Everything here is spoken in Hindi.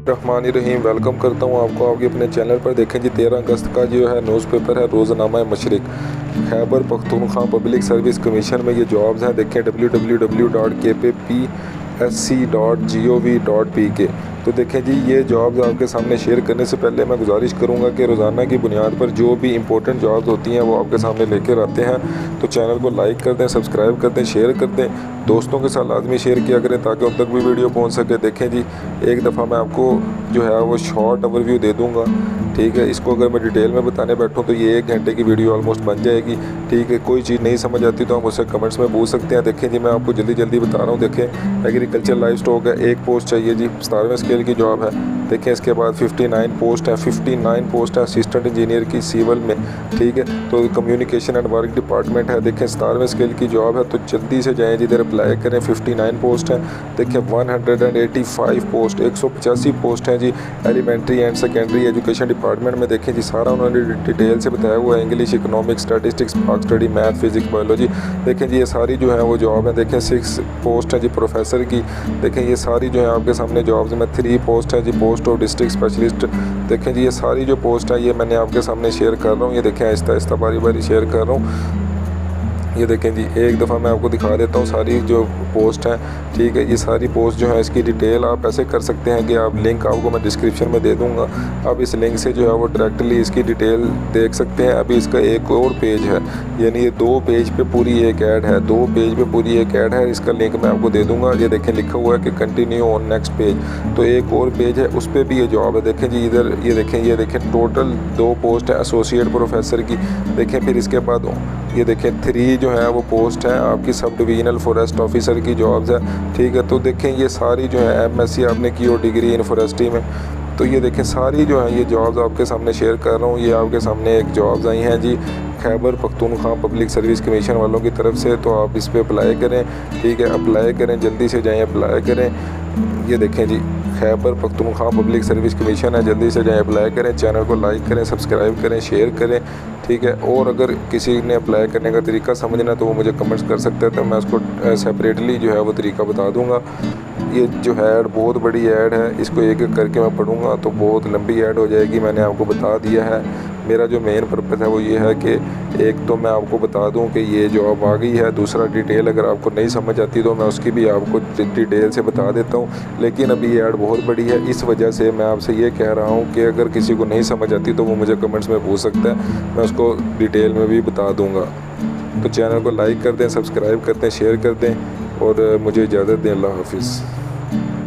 रहमानिर्रहीम। वेलकम करता हूँ आपको आपके अपने चैनल पर। देखें जी 13 अगस्त का जो है न्यूज़पेपर है रोज़नामा Mashriq, Khyber Pakhtunkhwa public service commission में ये जॉब्स हैं। देखें www.kppsc.gov.pk। तो देखें जी ये जॉब्स आपके सामने शेयर करने से पहले मैं गुजारिश करूंगा कि रोज़ाना की बुनियाद पर जो भी इंपॉर्टेंट जॉब्स होती हैं वो आपके सामने लेकर आते हैं। तो चैनल को लाइक कर दें, सब्सक्राइब कर दें, शेयर कर दें, दोस्तों के साथ लाजमी शेयर किया करें ताकि उन तक भी वीडियो पहुंच सके। देखें जी एक दफ़ा मैं आपको जो है वो शॉर्ट ओवरव्यू दे दूंगा, ठीक है। इसको अगर मैं डिटेल में बताने बैठूं तो ये 1 घंटे की वीडियो ऑलमोस्ट बन जाएगी, ठीक है। कोई चीज़ नहीं समझ आती तो हम उससे कमेंट्स में पूछ सकते हैं। देखें जी मैं आपको जल्दी जल्दी बता रहा हूँ। देखें एग्रीकल्चर लाइव स्टॉक है, 1 पोस्ट चाहिए जी, 17वें स्केल की जॉब है। देखें इसके बाद 59 पोस्ट है, 59 पोस्ट है असिस्टेंट इंजीनियर की सिविल में, ठीक है। तो कम्युनिकेशन एंड वर्क डिपार्टमेंट है। देखें 17वें स्केल की जॉब है, तो जल्दी से जाएँ जिधर अप्लाई करें। 59 पोस्ट है। देखें 185 पोस्ट, 185 पोस्ट हैं जी elementary and secondary education department में। देखें जी सारा उन्होंने डिटेल से बताया हुआ है, English, economics, statistics, mark study, math, physics, biology. देखें जी ये सारी जो है वो जॉब है। देखें 6 पोस्ट है जी प्रोफेसर की। देखें ये सारी जो है आपके सामने जॉब्स में 3 पोस्ट है जी पोस्ट ऑफ डिस्ट्रिक्ट स्पेशलिस्ट। देखें जी ये सारी जो पोस्ट है ये मैंने आपके सामने शेयर कर रहा हूँ। ये देखें आहिस्ता आहिस्ता बारी बारी शेयर कर रहा हूँ। ये देखें जी एक दफ़ा मैं आपको दिखा देता हूँ सारी जो पोस्ट हैं, ठीक है। ये सारी पोस्ट जो है इसकी डिटेल आप ऐसे कर सकते हैं कि आप लिंक आपको मैं डिस्क्रिप्शन में दे दूँगा। आप इस लिंक से जो है वो डायरेक्टली इसकी डिटेल देख सकते हैं। अभी इसका एक और पेज है, यानी ये 2 पेज पे पूरी एक ऐड है, 2 पेज पे पूरी एक ऐड है। इसका लिंक मैं आपको दे दूँगा। ये देखें लिखा हुआ है कि कंटिन्यू ऑन नेक्स्ट पेज, तो एक और पेज है उस पर भी ये जॉब है। देखें जी इधर ये देखें टोटल 2 पोस्ट है एसोसिएट प्रोफेसर की। देखें फिर इसके बाद ये देखें 3 जो है वो पोस्ट है आपकी सब डिविजनल फॉरेस्ट ऑफिसर की जॉब्स है, ठीक है। तो देखें ये सारी जो है एमएससी आपने की और डिग्री इन फॉरेस्ट्री में। तो ये देखें सारी जो है ये जॉब्स आपके सामने शेयर कर रहा हूँ। ये आपके सामने एक जॉब्स आई हैं जी Khyber Pakhtunkhwa public service commission वालों की तरफ से। तो आप इस पर अप्लाई करें, ठीक है। अप्लाई करें, जल्दी से जाएँ अप्लाई करें। ये देखें जी Khyber Pakhtunkhwa public service commission है, जल्दी से जाएँ अप्लाई करें। चैनल को लाइक करें, सब्सक्राइब करें, शेयर करें, ठीक है। और अगर किसी ने अप्लाई करने का तरीका समझना तो वो मुझे कमेंट्स कर सकते हैं, तो मैं उसको सेपरेटली जो है वो तरीका बता दूंगा। ये जो है ऐड बहुत बड़ी ऐड है, इसको एक एक करके मैं पढ़ूंगा तो बहुत लंबी ऐड हो जाएगी। मैंने आपको बता दिया है। मेरा जो मेन पर्पस है वो ये है कि एक तो मैं आपको बता दूं कि ये जॉब आ गई है, दूसरा डिटेल अगर आपको नहीं समझ आती तो मैं उसकी भी आपको डिटेल से बता देता हूं। लेकिन अभी ये ऐड बहुत बड़ी है, इस वजह से मैं आपसे ये कह रहा हूं कि अगर किसी को नहीं समझ आती तो वो मुझे कमेंट्स में पूछ सकता है, मैं उसको डिटेल में भी बता दूँगा। तो चैनल को लाइक कर दें, सब्सक्राइब कर दें, शेयर कर दें और मुझे इजाज़त दें। अल्लाह हाफिज़।